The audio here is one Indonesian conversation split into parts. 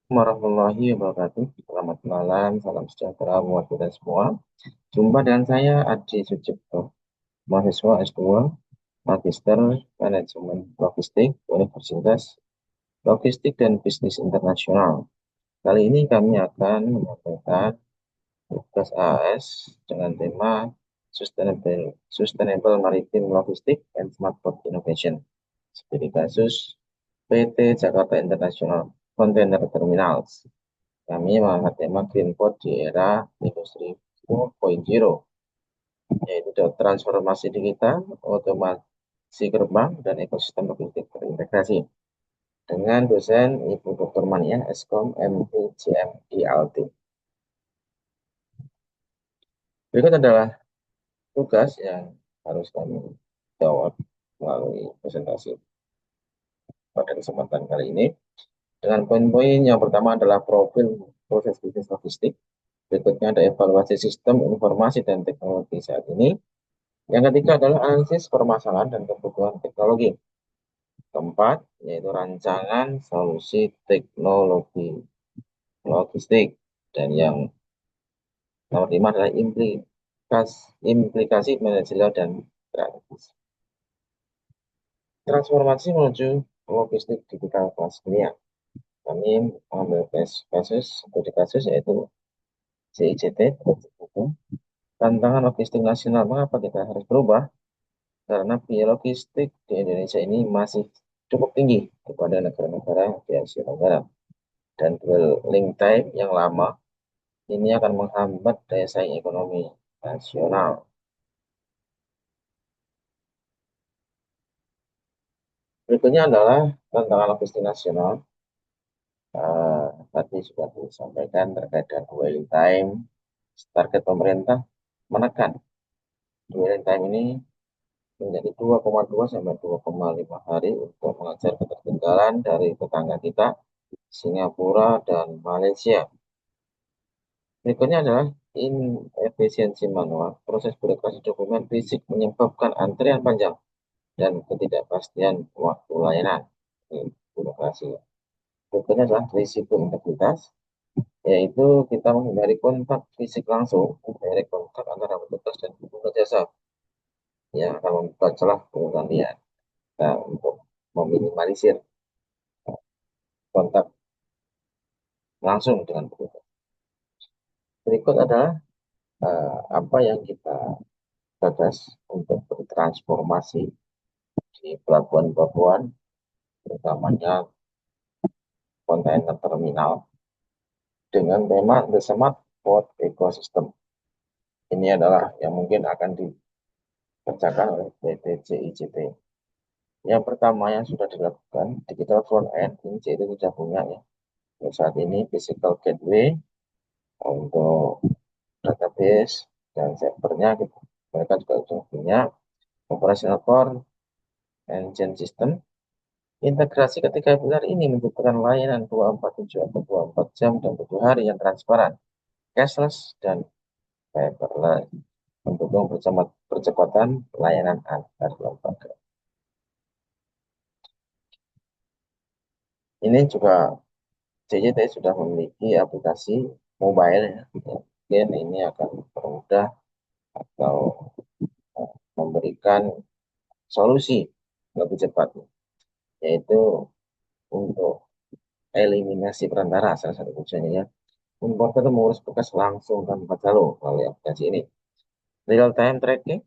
Warahmatullahi wabarakatuh. Selamat malam, salam sejahtera buat kita semua. Jumpa dengan saya Adi Sucipto, mahasiswa S2, Magister Manajemen Logistik, Universitas Logistik dan Bisnis Internasional. Kali ini kami akan menyampaikan tugas AAS dengan tema Sustainable Maritime Logistics and Smart Port Innovation. Seperti kasus PT Jakarta International Container Terminals. Kami mengangkat tema Green Port di era Industri 4.0, yaitu transformasi digital, otomasi gerbang, dan ekosistem logistik terintegrasi. Dengan dosen Ibu Dr. Mania, Eskom, MT, CM, ILT. Berikut adalah tugas yang harus kami jawab melalui presentasi pada kesempatan kali ini. Dengan poin-poin yang pertama adalah profil proses bisnis logistik. Berikutnya ada evaluasi sistem informasi dan teknologi saat ini. Yang ketiga adalah analisis permasalahan dan kebutuhan teknologi. Keempat, yaitu rancangan solusi teknologi logistik. Dan yang nomor lima adalah implikasi manajerial dan strategis. Transformasi menuju logistik digital kelas dunia. Kami mengambil studi kasus yaitu CICT, tantangan logistik nasional. Mengapa kita harus berubah? Karena biaya logistik di Indonesia ini masih cukup tinggi kepada negara-negara di Asia Tenggara. Dan dwelling time yang lama ini akan menghambat daya saing ekonomi nasional. Berikutnya adalah tantangan logistik nasional. Tadi sudah disampaikan terkait dengan dwelling time. Target pemerintah menekan dwelling time ini menjadi 2,2 sampai 2,5 hari untuk mengejar ketertinggalan dari tetangga kita, Singapura, dan Malaysia. Berikutnya adalah inefisiensi manual. Proses birokrasi dokumen fisik menyebabkan antrian panjang dan ketidakpastian waktu layanan. Ini birokrasi. Berikutnya adalah risiko integritas, yaitu kita menghindari kontak fisik langsung, direct kontak antara petugas dan pengguna jasa yang akan membuka celah pengembalian. Nah, untuk meminimalisir kontak langsung dengan petugas. Berikut adalah apa yang kita gagas untuk bertransformasi di pelabuhan-pelabuhan, terutamanya kontainer terminal, dengan tema The Smart Port Ecosystem. Ini adalah yang mungkin akan dikerjakan oleh PT JICT. Yang pertama yang sudah dilakukan, digital front end, ini JICT sudah punya ya. Untuk saat ini physical gateway untuk database dan servernya, mereka juga sudah punya operational core engine system. Integrasi ketiga pilar ini menciptakan layanan 247 atau 24 jam dan 7 hari yang transparan, cashless, dan paperless untuk percepatan layanan antar lembaga. Ini juga CJT sudah memiliki aplikasi mobile ya. Mungkin ini akan mempermudah atau memberikan solusi lebih cepat, yaitu untuk eliminasi perantara. Salah satu tujuannya ya, importer itu mengurus berkas langsung tanpa jalur melalui aplikasi ini. Real time tracking,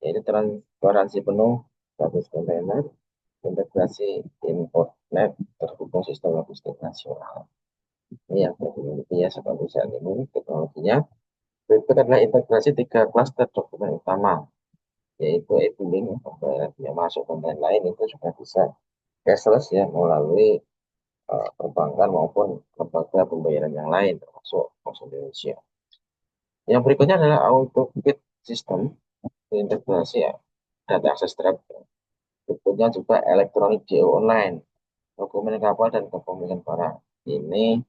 yaitu transparansi penuh status kontainer, integrasi import net terhubung sistem logistik nasional. Ini yang dimiliki ya seperti saat ini teknologinya. Berikut adalah integrasi tiga klaster dokumen utama, yaitu e-billing, pembayaran biaya masuk, dan lain-lain itu juga bisa cashless ya melalui perbankan maupun lembaga pembayaran yang lain termasuk Pos Indonesia. Yang berikutnya adalah auto bid system integrasi ya, data access trap. Berikutnya juga elektronik DO online, dokumen kapal dan kepemilikan barang. Ini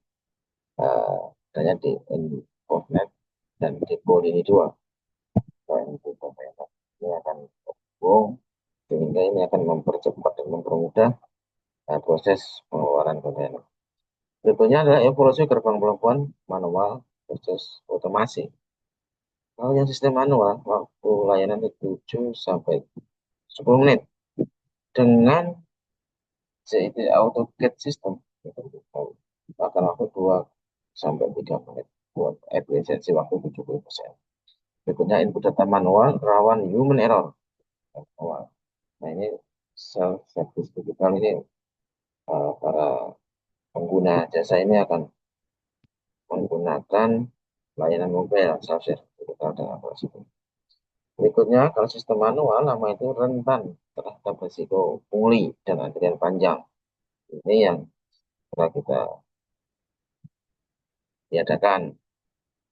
adanya di Infonet dan Depo ini dua. Ini akan terhubung sehingga ini akan mempercepat dan mempermudah proses pengeluaran kontainer. Berikutnya adalah evolusi gerbang pelabuhan manual versus otomasi. Kalau yang sistem manual, waktu layanan itu 7 sampai 10 menit. Dengan CIT AutoCAD system, itu akan waktu 2 sampai 3 menit buat efisiensi waktu 70%. Berikutnya input data manual rawan human error. Nah ini self-service digital ini para pengguna jasa ini akan menggunakan layanan mobile self-service digital dengan aplikasi. Berikutnya, kalau sistem manual, lama itu rentan terhadap risiko pungli dan antrian panjang. Ini yang telah kita tiadakan.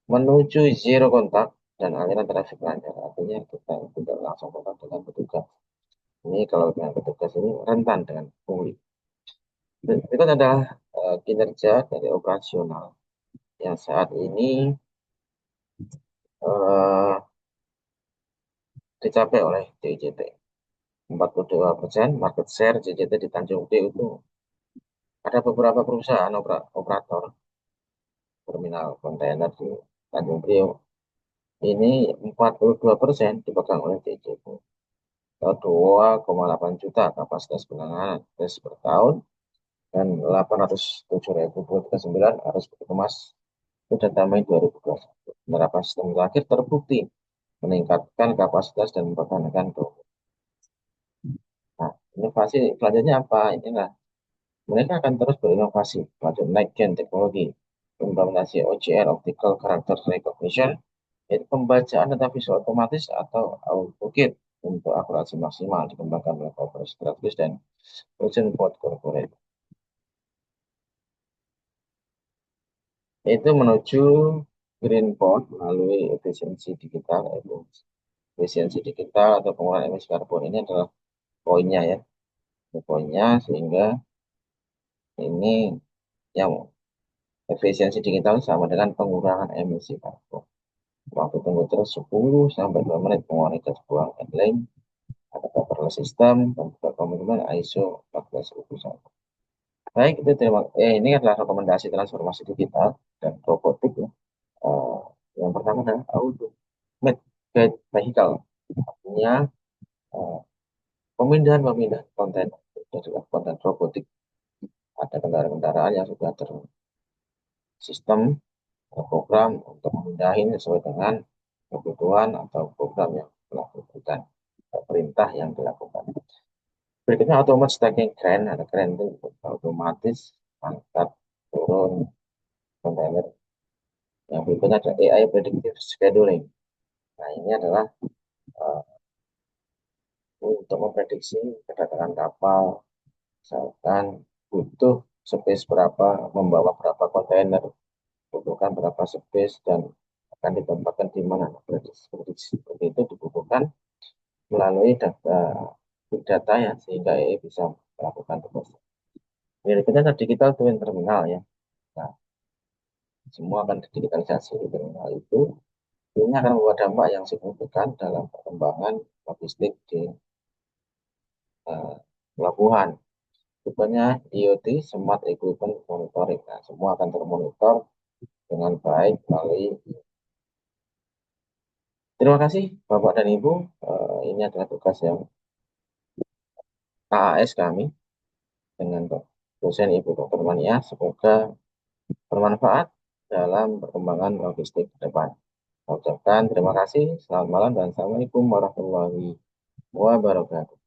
Menuju zero kontak dan aliran trafik lancar. Artinya kita tidak langsung kontak dengan petugas. Ini kalau dengan petugas ini rentan dengan pungli. Berikut adalah kinerja dari operasional yang saat ini eh, dicapai oleh JJT. 42% market share JJT di Tanjung Priok itu ada beberapa perusahaan operator terminal kontainer di Tanjung Priok. Ini 42% dipegang oleh JJT. 2,8 juta kapasitas penanganan tes per tahun dan 807.029 harus dikemas itu data Mei 2021. Penerapan sistem terakhir terbukti meningkatkan kapasitas dan mempertahankan produk. Nah, inovasi selanjutnya apa? Inilah mereka akan terus berinovasi pada next gen teknologi, implementasi OCR (Optical Character Recognition), yaitu pembacaan data visual otomatis atau AutoCAD untuk akurasi maksimal dikembangkan oleh kooperasi strategis dan Ocean Port Corporate. Itu menuju Green Port melalui efisiensi digital, yaitu efisiensi digital atau pengurangan emisi karbon ini adalah poinnya ya. Ini poinnya sehingga ini yang efisiensi digital sama dengan pengurangan emisi karbon. Waktu tunggu terus 10 sampai 2 menit mengurangi gas buang ethylene, ada paperless system, dan juga komitmen ISO 14001. Baik, itu ini adalah rekomendasi transformasi digital dan robotik ya. Eh, yang pertama adalah automate guide vehicle, artinya eh, pemindahan konten sudah dilakukan dan robotik. Ada kendaraan-kendaraan yang sudah tersistem program untuk memindahin sesuai dengan kebutuhan atau program yang telah diberikan, perintah yang dilakukan. Berikutnya automatic stacking crane, ada crane itu otomatis angkat turun kontainer. Yang berikutnya ada AI predictive scheduling. Nah ini adalah uh, untuk memprediksi kedatangan kapal, misalkan butuh space berapa, membawa berapa kontainer, butuhkan berapa space dan akan ditempatkan di mana. Prediksi seperti itu dibutuhkan melalui data big data ya, sehingga AI bisa melakukan tugas. Berikutnya ada digital twin terminal ya. Nah, semua akan digitalisasi di terminal itu. Ini akan membawa dampak yang signifikan dalam perkembangan logistik di uh, pelabuhan. Tipenya IoT, Smart Equipment Monitoring. Nah, semua akan termonitor dengan baik melalui. Terima kasih Bapak dan Ibu. Ini adalah tugas yang AAS kami dengan dosen Ibu Dr. Mania. Semoga bermanfaat dalam perkembangan logistik ke depan. Saya ucapkan terima kasih. Selamat malam dan Assalamualaikum warahmatullahi wabarakatuh.